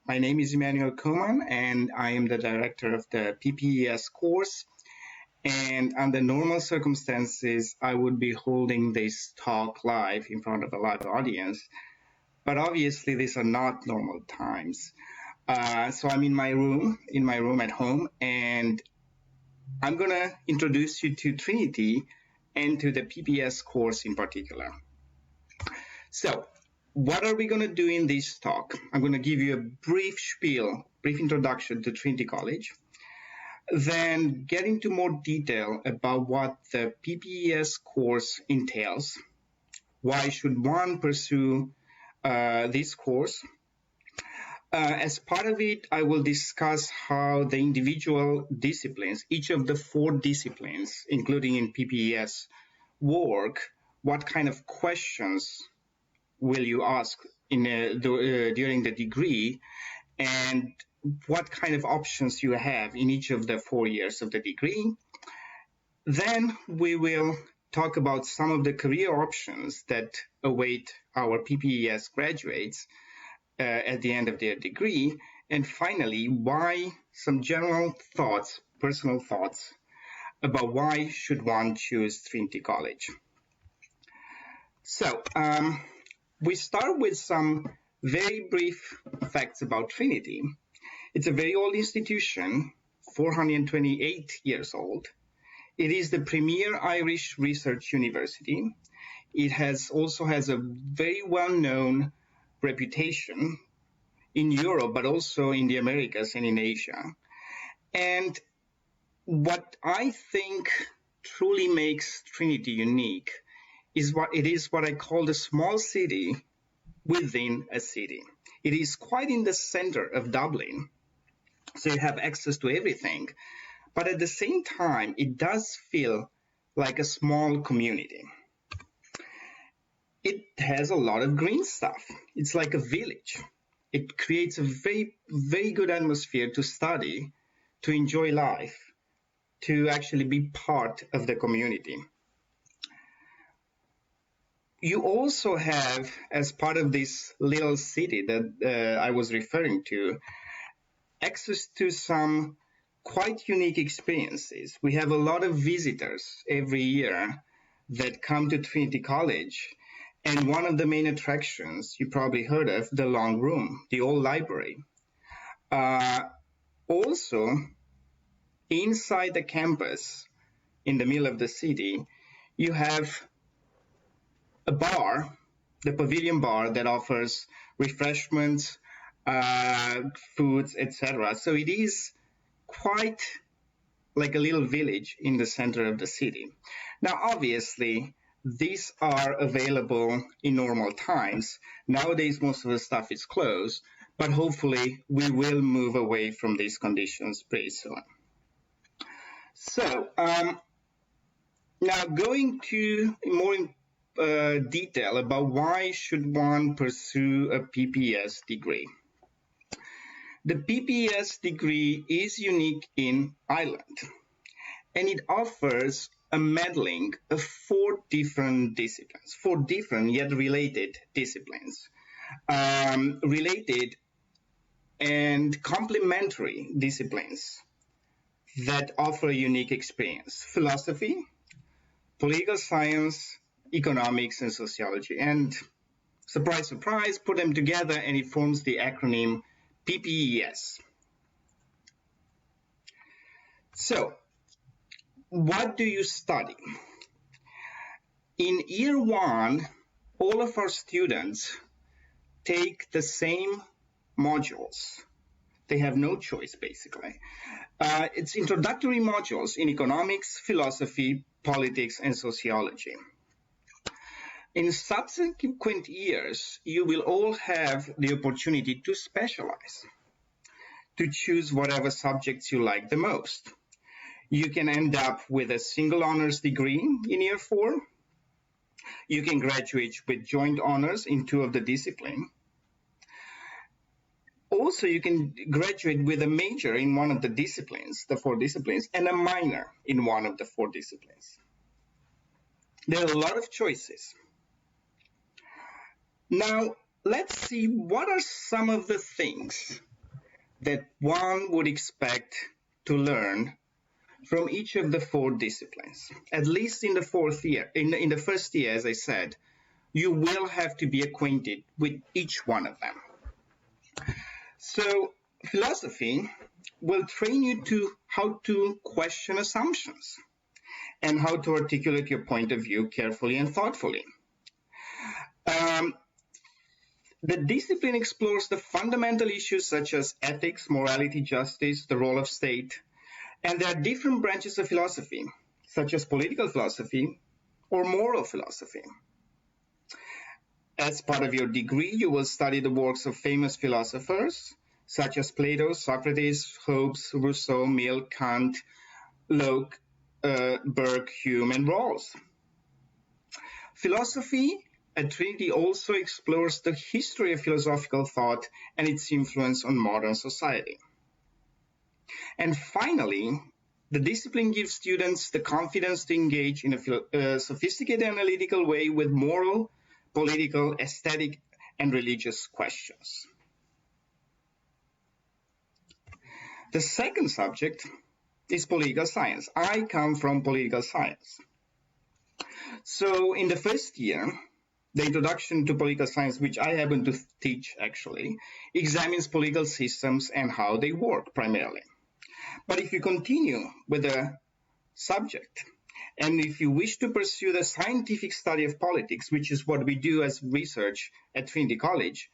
My name is Emmanuel Coman, and I am the director of the P.P.E.S course. And under normal circumstances, I would be holding this talk live in front of a live audience. But obviously, these are not normal times. So I'm in my room at home, and I'm going to introduce you to Trinity and to the P.P.E.S course in particular. So, what are we going to do in this talk? I'm going to give you a brief introduction to Trinity College, then get into more detail about what the P.P.E.S course entails, why should one pursue this course. As part of it, I will discuss how the individual disciplines, each of the 4 disciplines, including in P.P.E.S, work, what kind of questions will you ask during the degree, and what kind of options you have in each of the 4 years of the degree. Then we will talk about some of the career options that await our P.P.E.S graduates at the end of their degree. And finally, why some general thoughts, personal thoughts, about why should one choose Trinity College. So, we start with some very brief facts about Trinity. It's a very old institution, 428 years old. It is the premier Irish research university. It also has a very well-known reputation in Europe, but also in the Americas and in Asia. And what I think truly makes Trinity unique is what I call the small city within a city. It is quite in the center of Dublin, so you have access to everything. But at the same time, it does feel like a small community. It has a lot of green stuff. It's like a village. It creates a very, very good atmosphere to study, to enjoy life, to actually be part of the community. You also have, as part of this little city that I was referring to, access to some quite unique experiences. We have a lot of visitors every year that come to Trinity College, and one of the main attractions you probably heard of, the Long Room, the old library. Also, inside the campus, in the middle of the city, you have a bar, the Pavilion Bar, that offers refreshments, foods, etc. So it is quite like a little village in the center of the city. Now, obviously, these are available in normal times. Nowadays, most of the stuff is closed, but hopefully we will move away from these conditions pretty soon. So, now going to more detail about why should one pursue a P.P.E.S degree. The P.P.E.S degree is unique in Ireland, and it offers a melding of 4 different disciplines, 4 different yet related disciplines, related and complementary disciplines that offer a unique experience: philosophy, political science, economics, and sociology. And surprise, surprise, put them together and it forms the acronym P.P.E.S. So, what do you study? In year 1, all of our students take the same modules. They have no choice, basically. It's introductory modules in economics, philosophy, politics, and sociology. In subsequent years, you will all have the opportunity to specialize, to choose whatever subjects you like the most. You can end up with a single honors degree in year 4. You can graduate with joint honors in 2 of the disciplines. Also, you can graduate with a major in one of the disciplines, the 4 disciplines, and a minor in one of the 4 disciplines. There are a lot of choices. Now, let's see what are some of the things that one would expect to learn from each of the four disciplines. At least in the fourth year, in the first year, as I said, you will have to be acquainted with each one of them. So philosophy will train you to how to question assumptions and how to articulate your point of view carefully and thoughtfully. Um, the discipline explores the fundamental issues such as ethics, morality, justice, the role of state, and there are different branches of philosophy, such as political philosophy or moral philosophy. As part of your degree, you will study the works of famous philosophers, such as Plato, Socrates, Hobbes, Rousseau, Mill, Kant, Locke, Burke, Hume, and Rawls. Philosophy at Trinity also explores the history of philosophical thought and its influence on modern society. And finally, the discipline gives students the confidence to engage in a sophisticated analytical way with moral, political, aesthetic, and religious questions. The second subject is political science. I come from political science. So in the first year, the introduction to political science, which I happen to teach actually, examines political systems and how they work primarily. But if you continue with the subject, and if you wish to pursue the scientific study of politics, which is what we do as research at Trinity College,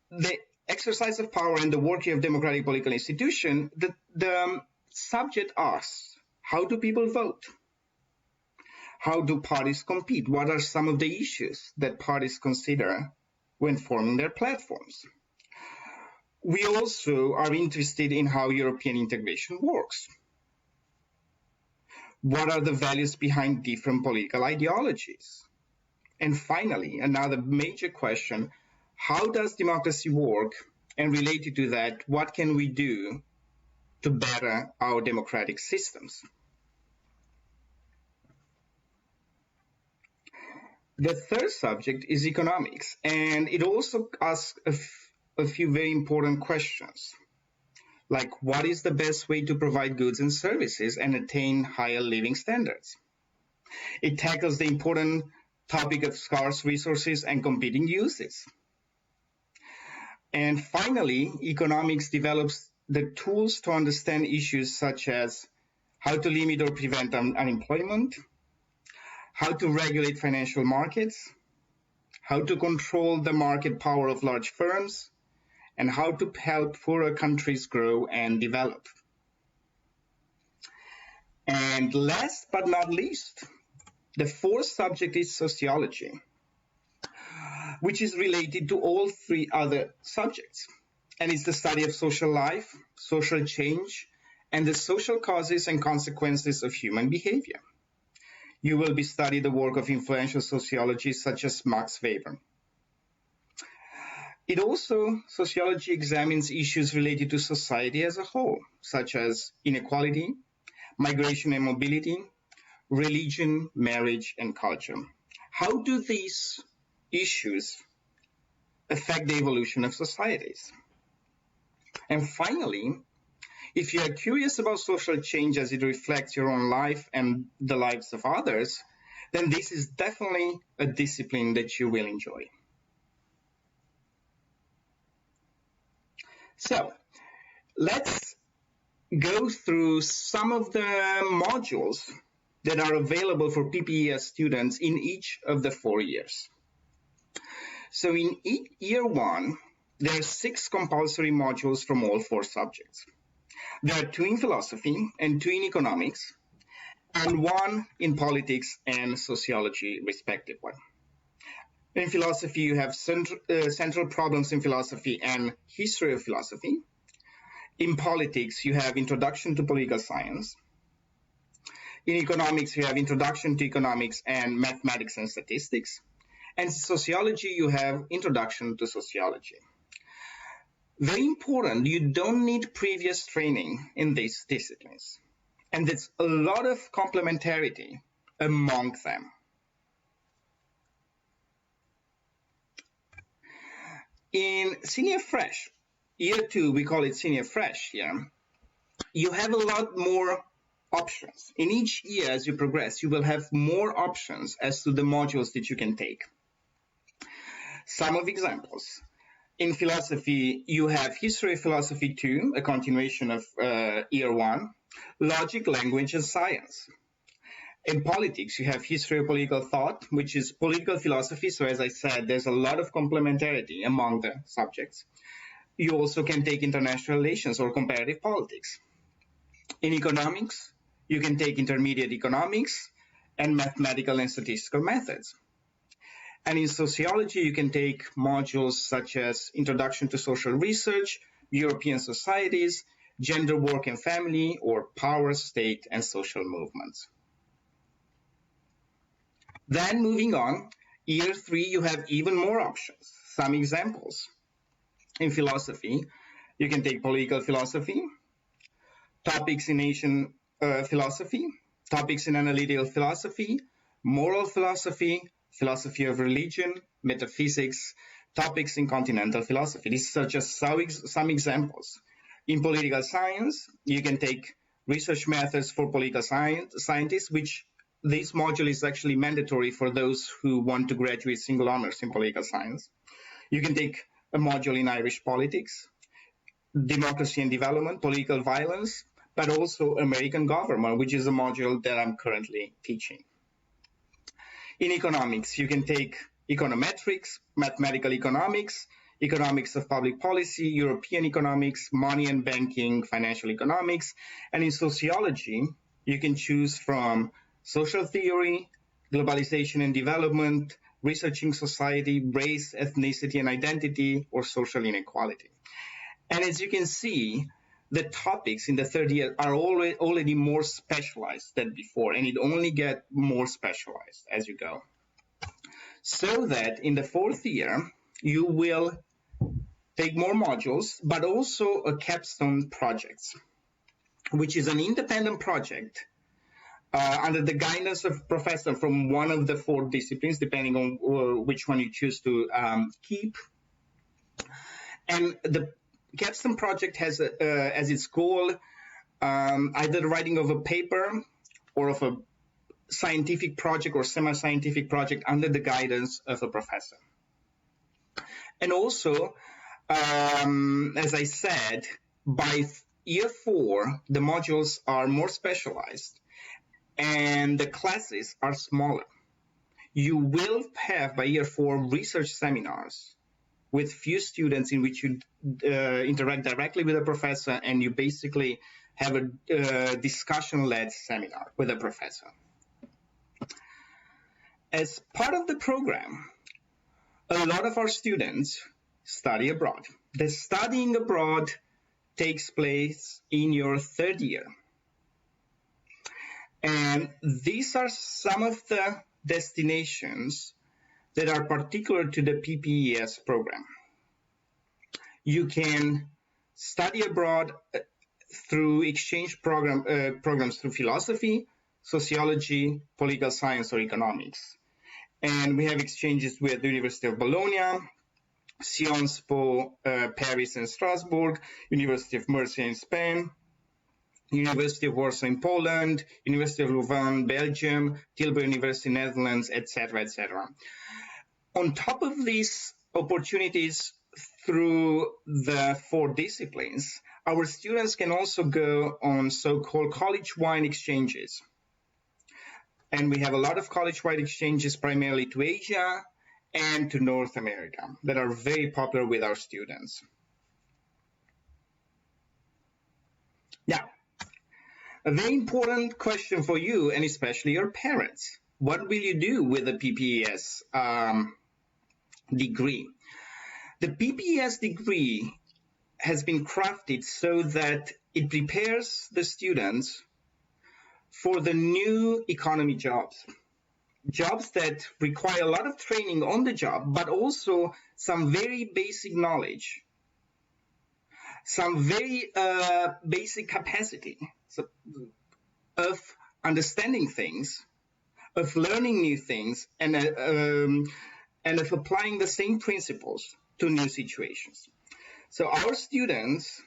the exercise of power and the working of democratic political institution, the subject asks, how do people vote? How do parties compete? What are some of the issues that parties consider when forming their platforms? We also are interested in how European integration works. What are the values behind different political ideologies? And finally, another major question, how does democracy work? And related to that, what can we do to better our democratic systems? The third subject is economics, and it also asks a few very important questions, like what is the best way to provide goods and services and attain higher living standards? It tackles the important topic of scarce resources and competing uses. And finally, economics develops the tools to understand issues such as how to limit or prevent unemployment, how to regulate financial markets, how to control the market power of large firms, and how to help poorer countries grow and develop. And last but not least, the fourth subject is sociology, which is related to all three other subjects. And it's the study of social life, social change, and the social causes and consequences of human behavior. You will be studying the work of influential sociologists such as Max Weber. Sociology examines issues related to society as a whole, such as inequality, migration and mobility, religion, marriage, and culture. How do these issues affect the evolution of societies? And finally, if you are curious about social change as it reflects your own life and the lives of others, then this is definitely a discipline that you will enjoy. So, let's go through some of the modules that are available for PPES students in each of the 4 years. So in year 1, there are 6 compulsory modules from all 4 subjects. There are 2 in philosophy and 2 in economics, and 1 in politics and sociology, respectively. In philosophy, you have central problems in philosophy and history of philosophy. In politics, you have introduction to political science. In economics, you have introduction to economics and mathematics and statistics. And in sociology, you have introduction to sociology. Very important, you don't need previous training in these disciplines. And there's a lot of complementarity among them. In Senior Fresh, year 2, we call it senior fresh here, you have a lot more options. In each year as you progress, you will have more options as to the modules that you can take. Some of examples. In philosophy, you have History of Philosophy 2, a continuation of year 1, Logic, Language, and Science. In politics, you have History of Political Thought, which is political philosophy. So as I said, there's a lot of complementarity among the subjects. You also can take International Relations or Comparative Politics. In economics, you can take Intermediate Economics and Mathematical and Statistical Methods. And in sociology, you can take modules such as Introduction to Social Research, European Societies, Gender, Work and Family, or Power, State, and Social Movements. Then moving on, year 3, you have even more options. Some examples. In philosophy, you can take Political Philosophy, Topics in Asian Philosophy, Topics in Analytical Philosophy, Moral Philosophy, Philosophy of Religion, Metaphysics, Topics in Continental Philosophy. These are just some examples. In political science, you can take Research Methods for Political Scientists, which this module is actually mandatory for those who want to graduate single honors in political science. You can take a module in Irish politics, Democracy and Development, Political Violence, but also American Government, which is a module that I'm currently teaching. In economics, you can take econometrics, mathematical economics, economics of public policy, European economics, money and banking, financial economics. And in sociology, you can choose from social theory, globalization and development, researching society, race, ethnicity and identity, or social inequality. And as you can see, the topics in the third year are already more specialized than before, and it only gets more specialized as you go. So that in the fourth year, you will take more modules, but also a capstone project, which is an independent project under the guidance of a professor from one of the 4 disciplines, depending on which one you choose to keep. And the capstone project has as its goal either the writing of a paper or of a scientific project or semi-scientific project under the guidance of a professor. And also, as I said, by year 4, the modules are more specialized and the classes are smaller. You will have by year 4 research seminars with few students in which you interact directly with a professor, and you basically have a discussion-led seminar with a professor. As part of the program, a lot of our students study abroad. The studying abroad takes place in your third year. And these are some of the destinations that are particular to the PPES program. You can study abroad through exchange programs through philosophy, sociology, political science, or economics. And we have exchanges with the University of Bologna, Sciences Po, Paris and Strasbourg, University of Murcia in Spain, University of Warsaw in Poland, University of Louvain, Belgium, Tilburg University, Netherlands, etc., etc. On top of these opportunities through the 4 disciplines, our students can also go on so-called college-wide exchanges. And we have a lot of college-wide exchanges primarily to Asia and to North America that are very popular with our students. Now, a very important question for you and especially your parents. What will you do with the PPES degree? The PPES degree has been crafted so that it prepares the students for the new economy jobs that require a lot of training on the job, but also some very basic knowledge, some very basic capacity of understanding things, of learning new things, and of applying the same principles to new situations. So our students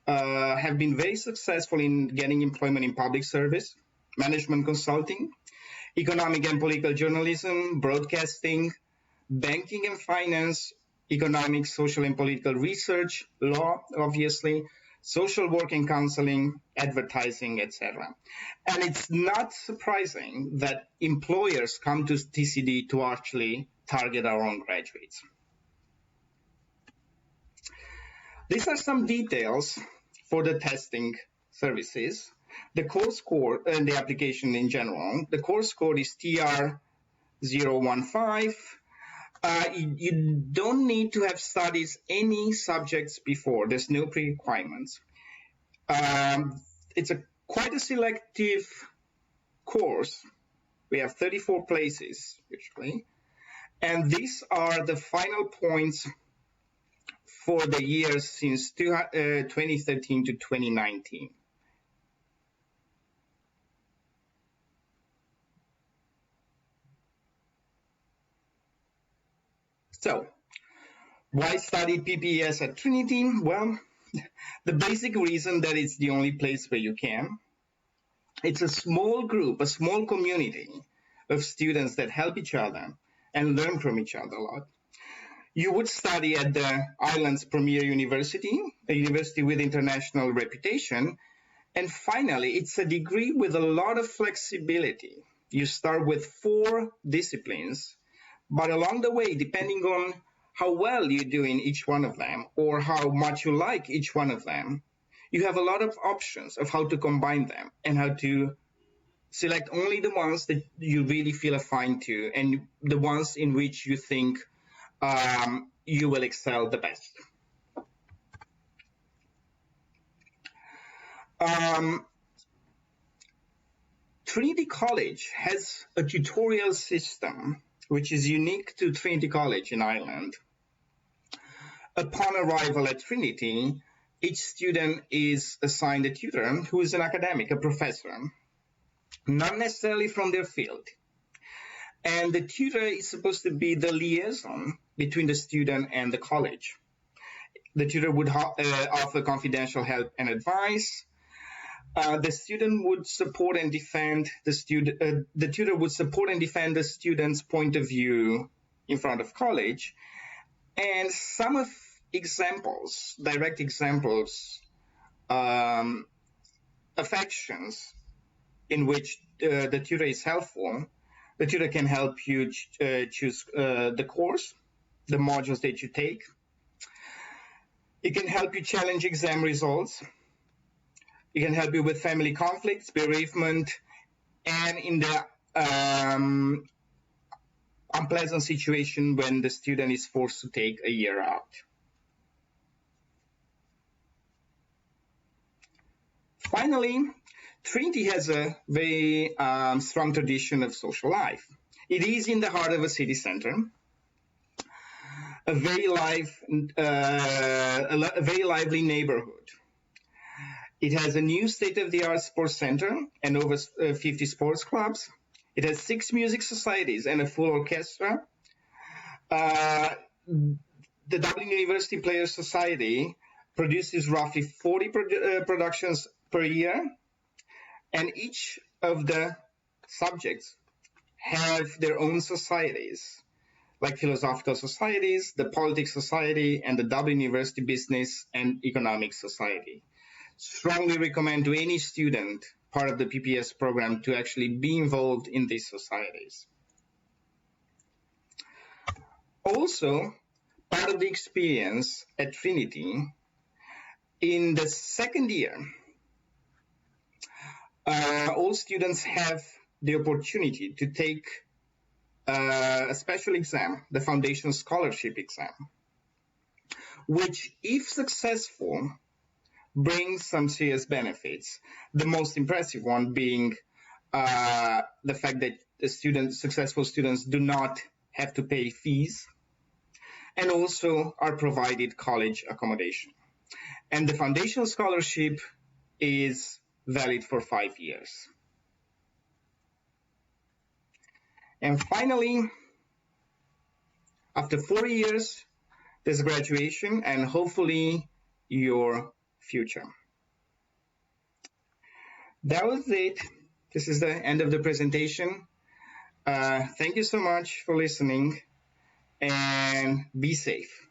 have been very successful in getting employment in public service, management consulting, economic and political journalism, broadcasting, banking and finance, economic, social and political research, law, obviously, social work and counseling, advertising, etc. And it's not surprising that employers come to TCD to actually target our own graduates. These are some details for the testing services. The course score and the application in general. The course code is TR015. You don't need to have studied any subjects before. There's no pre-requirements. It's quite a selective course. We have 34 places usually. And these are the final points for the years since 2013 to 2019. So, why study PPES at Trinity? Well, the basic reason that it's the only place where you can. It's a small group, a small community of students that help each other and learn from each other a lot. You would study at the island's premier university, a university with international reputation. And finally, it's a degree with a lot of flexibility. You start with 4 disciplines, but along the way, depending on how well you do in each one of them or how much you like each one of them, you have a lot of options of how to combine them and how to select only the ones that you really feel affine to and the ones in which you think you will excel the best. Trinity College has a tutorial system which is unique to Trinity College in Ireland. Upon arrival at Trinity, each student is assigned a tutor who is an academic, a professor, not necessarily from their field. And the tutor is supposed to be the liaison between the student and the college. The tutor would offer confidential help and advice. The student would support and defend the student. The tutor would support and defend the student's point of view in front of college. And some of examples, direct examples, of actions in which the tutor is helpful. The tutor can help you choose the course, the modules that you take. It can help you challenge exam results. It can help you with family conflicts, bereavement, and in the unpleasant situation when the student is forced to take a year out. Finally, Trinity has a very strong tradition of social life. It is in the heart of a city center, a very lively neighborhood. It has a new state-of-the-art sports center and over 50 sports clubs. It has 6 music societies and a full orchestra. The Dublin University Players Society produces roughly 40 productions per year, and each of the subjects have their own societies, like philosophical societies, the politics society, and the Dublin University Business and Economics Society. Strongly recommend to any student part of the PPES program to actually be involved in these societies. Also, part of the experience at Trinity, in the second year, all students have the opportunity to take a special exam, the Foundation Scholarship exam, which, if successful, brings some serious benefits. The most impressive one being the fact that the successful students do not have to pay fees and also are provided college accommodation. And the Foundation Scholarship is valid for 5 years. And finally, after 4 years, this graduation and hopefully your future. That was it. This is the end of the presentation. Thank you so much for listening and be safe.